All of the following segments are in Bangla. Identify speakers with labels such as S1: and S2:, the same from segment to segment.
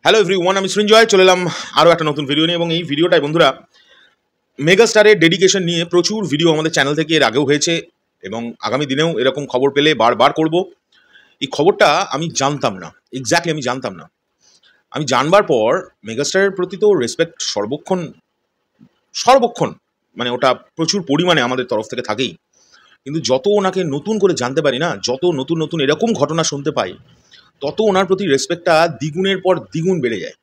S1: হ্যালো এভরিওয়ান, আমি সৃঞ্জয় চলে এলাম আরও একটা নতুন ভিডিও নিয়ে। এবং এই ভিডিওটায় বন্ধুরা মেগাস্টারের ডেডিকেশন নিয়ে প্রচুর ভিডিও আমাদের চ্যানেল থেকে এর আগেও হয়েছে এবং আগামী দিনেও এরকম খবর পেলে বারবার করব। এই খবরটা আমি জানতাম না, এক্স্যাক্টলি আমি জানতাম না। আমি জানবার পর মেগাস্টারের প্রতি তো রেসপেক্ট সর্বক্ষণ মানে ওটা প্রচুর পরিমাণে আমাদের তরফ থেকে থাকেই, কিন্তু যত ওনাকে নতুন করে জানতে পারি না, যত নতুন নতুন এরকম ঘটনা শুনতে পাই, তত ওনার প্রতি রেসপেক্টটা দ্বিগুণের পর দ্বিগুণ বেড়ে যায়।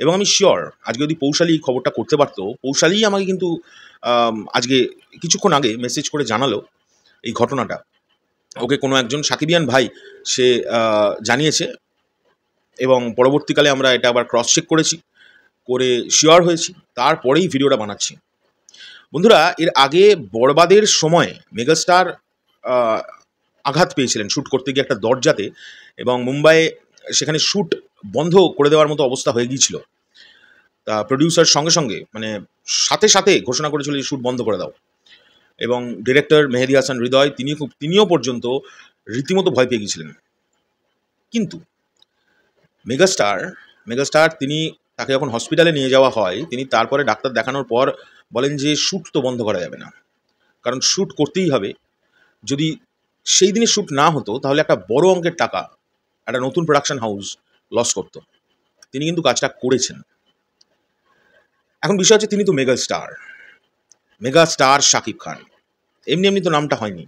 S1: এবং আমি শিওর আজকে যদি পৌশালী এই খবরটা করতে পারতো, পৌশালীই আমাকে কিন্তু আজকে কিছুক্ষণ আগে মেসেজ করে জানালো এই ঘটনাটা। ওকে কোনো একজন সাকিবিয়ান ভাই সে জানিয়েছে এবং পরবর্তীকালে আমরা এটা আবার ক্রস চেক করেছি, করে শিওর হয়েছি, তারপরেই ভিডিওটা বানাচ্ছি। বন্ধুরা, এর আগে বরবাদের সময় মেগাস্টার আঘাত পেয়েছিলেন শ্যুট করতে গিয়ে একটা দরজাতে, এবং মুম্বাইয়ে সেখানে শ্যুট বন্ধ করে দেওয়ার মতো অবস্থা হয়ে গিয়েছিল। তা প্রডিউসার সঙ্গে সঙ্গে মানে সাথে সাথে ঘোষণা করেছিল যে শ্যুট বন্ধ করে দাও, এবং ডিরেক্টর মেহেদী হাসান হৃদয় তিনিও পর্যন্ত রীতিমতো ভয় পেয়ে গিয়েছিলেন। কিন্তু মেগাস্টার তিনি তাকে যখন হসপিটালে নিয়ে যাওয়া হয়, তিনি তারপরে ডাক্তার দেখানোর পর বলেন যে শ্যুট তো বন্ধ করা যাবে না, কারণ শ্যুট করতেই হবে। যদি সেই দিনে শ্যুট না হতো তাহলে একটা বড় অঙ্কের টাকা একটা নতুন প্রোডাকশন হাউস লস করতো। তিনি কিন্তু কাজটা করেছেন। এখন বিষয় হচ্ছে, তিনি তো মেগাস্টার শাকিব খান, এমনি এমনি তো নামটা হয়নি।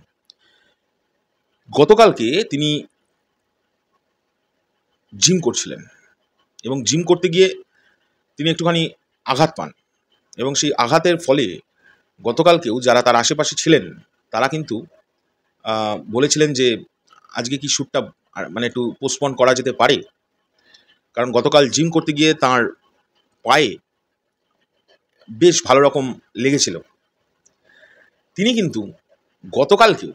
S1: গতকালকে তিনি জিম করছিলেন এবং জিম করতে গিয়ে তিনি একটুখানি আঘাত পান, এবং সেই আঘাতের ফলে গতকালকেও যারা তার আশেপাশে ছিলেন তারা কিন্তু বলেছিলেন যে আজকে কি শ্যুটটা মানে একটু পোস্টপন করা যেতে পারে, কারণ গতকাল জিম করতে গিয়ে তার পায়ে বেশ ভালো রকম লেগেছিল। তিনি কিন্তু গতকালকেও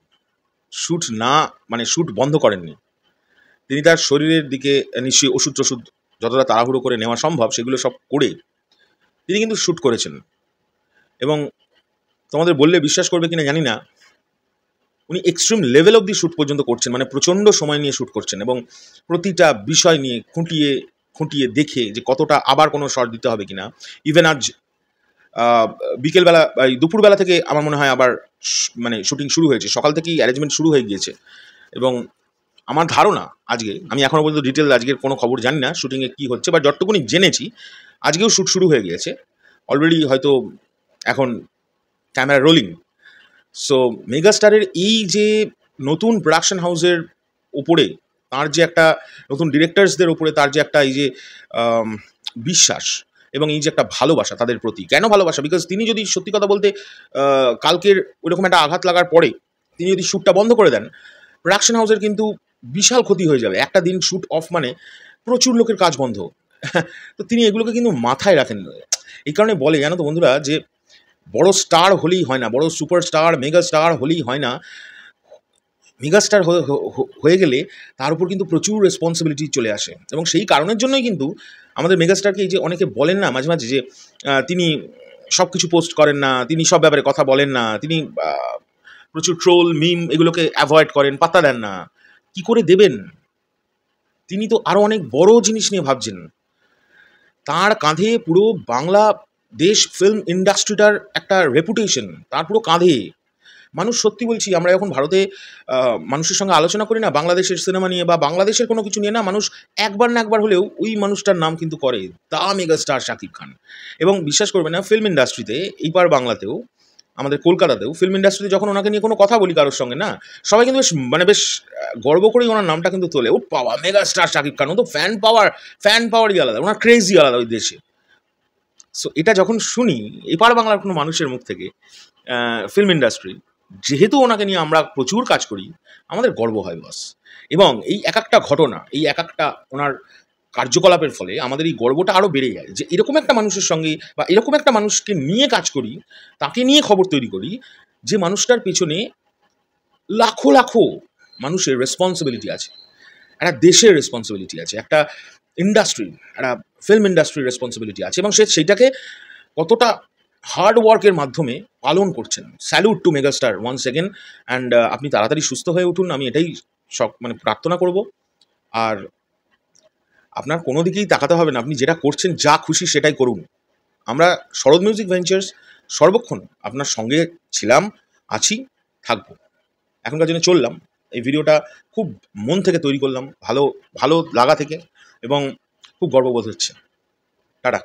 S1: শ্যুট বন্ধ করেননি। তিনি তার শরীরের দিকে নিশ্চয়ই ওষুধ যতটা তাড়াহুড়ো করে নেওয়া সম্ভব সেগুলো সব করে তিনি কিন্তু শ্যুট করেছেন। এবং তোমাদের বললে বিশ্বাস করবে কিনা জানি না, উনি extreme level of the shoot পর্যন্ত করছেন, মানে প্রচণ্ড সময় নিয়ে শ্যুট করছেন এবং প্রতিটা বিষয় নিয়ে খুঁটিয়ে দেখে যে কতটা আবার কোনো শট দিতে হবে কিনা। ইভেন আজ বিকেলবেলা দুপুরবেলা থেকে আমার মনে হয় আবার মানে শুটিং শুরু হয়েছে, সকাল থেকেই অ্যারেঞ্জমেন্ট শুরু হয়ে গিয়েছে। এবং আমার ধারণা আজকে, আমি এখনও পর্যন্ত ডিটেল আজকের কোনো খবর জানি না শুটিংয়ে কী হচ্ছে, বা যতটুকুনি জেনেছি আজকেও শ্যুট শুরু হয়ে গিয়েছে অলরেডি, হয়তো এখন ক্যামেরা রোলিং। সো মেগাস্টারের এই যে নতুন প্রোডাকশন হাউসের উপরে তার যে একটা নতুন ডিরেক্টরসদের উপরে তার যে একটা এই যে বিশ্বাস এবং এই যে একটা ভালোবাসা তাদের প্রতি, কেন ভালোবাসা, বিকজ তিনি যদি সত্যি কথা বলতে কালকের ওইরকম একটা আঘাত লাগার পরে তিনি যদি শ্যুটটা বন্ধ করে দেন, প্রোডাকশন হাউসের কিন্তু বিশাল ক্ষতি হয়ে যাবে। একটা দিন শ্যুট অফ মানে প্রচুর লোকের কাজ বন্ধ। তো তিনি এগুলোকে কিন্তু মাথায় রাখেন। এই কারণে বলে, জানো তো বন্ধুরা, যে বড় স্টার হলেই হয় না, বড় সুপারস্টার মেগাস্টার হলেই হয় না, মেগাস্টার হয়ে গেলে তার উপর কিন্তু প্রচুর রেসপন্সিবিলিটি চলে আসে। এবং সেই কারণের জন্যই কিন্তু আমাদের মেগাস্টারকে এই যে অনেকে বলেন না মাঝে মাঝে যে তিনি সব কিছু পোস্ট করেন না, তিনি সব ব্যাপারে কথা বলেন না, তিনি প্রচুর ট্রোল মিম এগুলোকে অ্যাভয়েড করেন, পাত্তা দেন না। কি করে দেবেন? তিনি তো আরও অনেক বড় জিনিস নিয়ে ভাবছেন। তার কাঁধে পুরো বাংলাদেশ ফিল্ম ইন্ডাস্ট্রিটার একটা রেপুটেশন তার পুরো কাঁধে। মানুষ, সত্যি বলছি, আমরা যখন ভারতে মানুষের সঙ্গে আলোচনা করি না বাংলাদেশের সিনেমা নিয়ে বা বাংলাদেশের কোনো কিছু নিয়ে, না মানুষ একবার না একবার হলেও ওই মানুষটার নাম কিন্তু করে, দ্য মেগাস্টার শাকিব খান। এবং বিশ্বাস করবে না, ফিল্ম ইন্ডাস্ট্রিতে এইবার বাংলাতেও, আমাদের কলকাতাতেও ফিল্ম ইন্ডাস্ট্রিতে যখন ওনাকে নিয়ে কোনো কথা বলি কারোর সঙ্গে, না সবাই কিন্তু বেশ গর্ব করেই ওনার নামটা কিন্তু তোলে। ও পাওয়া মেগাস্টার শাকিব খান, ও তো ফ্যান পাওয়ারই আলাদা, ওনার ক্রেজি আলাদা ওই দেশে। সো এটা যখন শুনি এপার বাংলার কোনো মানুষের মুখ থেকে, ফিল্ম ইন্ডাস্ট্রি যেহেতু ওনাকে নিয়ে আমরা প্রচুর কাজ করি, আমাদের গর্ব হয় বস। এবং এই এক একটা ঘটনা, এই এক একটা ওনার কার্যকলাপের ফলে আমাদের এই গর্বটা আরও বেড়ে যায় যে এরকম একটা মানুষের সঙ্গে বা এরকম একটা মানুষকে নিয়ে কাজ করি, তাকে নিয়ে খবর তৈরি করি, যে মানুষটার পেছনে লাখো লাখো মানুষের রেসপন্সিবিলিটি আছে, একটা দেশের রেসপন্সিবিলিটি আছে, একটা ইন্ডাস্ট্রি, একটা ফিল্ম ইন্ডাস্ট্রির রেসপন্সিবিলিটি আছে, এবং সেইটাকে কতটা হার্ড ওয়ার্কের মাধ্যমে পালন করছেন। Salute to megastar once second. And আপনি তাড়াতাড়ি সুস্থ হয়ে উঠুন, আমি এটাই প্রার্থনা করব। আর আপনার কোনো দিকেই তাকাতে হবে না, আপনি যেটা করছেন যা খুশি সেটাই করুন। আমরা শরৎ মিউজিক ভেঞ্চার্স সর্বক্ষণ আপনার সঙ্গে ছিলাম, আছি, থাকবো। এখনকার জন্য চললাম। এই ভিডিওটা খুব মন থেকে তৈরি করলাম, ভালো ভালো লাগা থেকে, এবং খুব গর্ববোধ হচ্ছে। টাটা।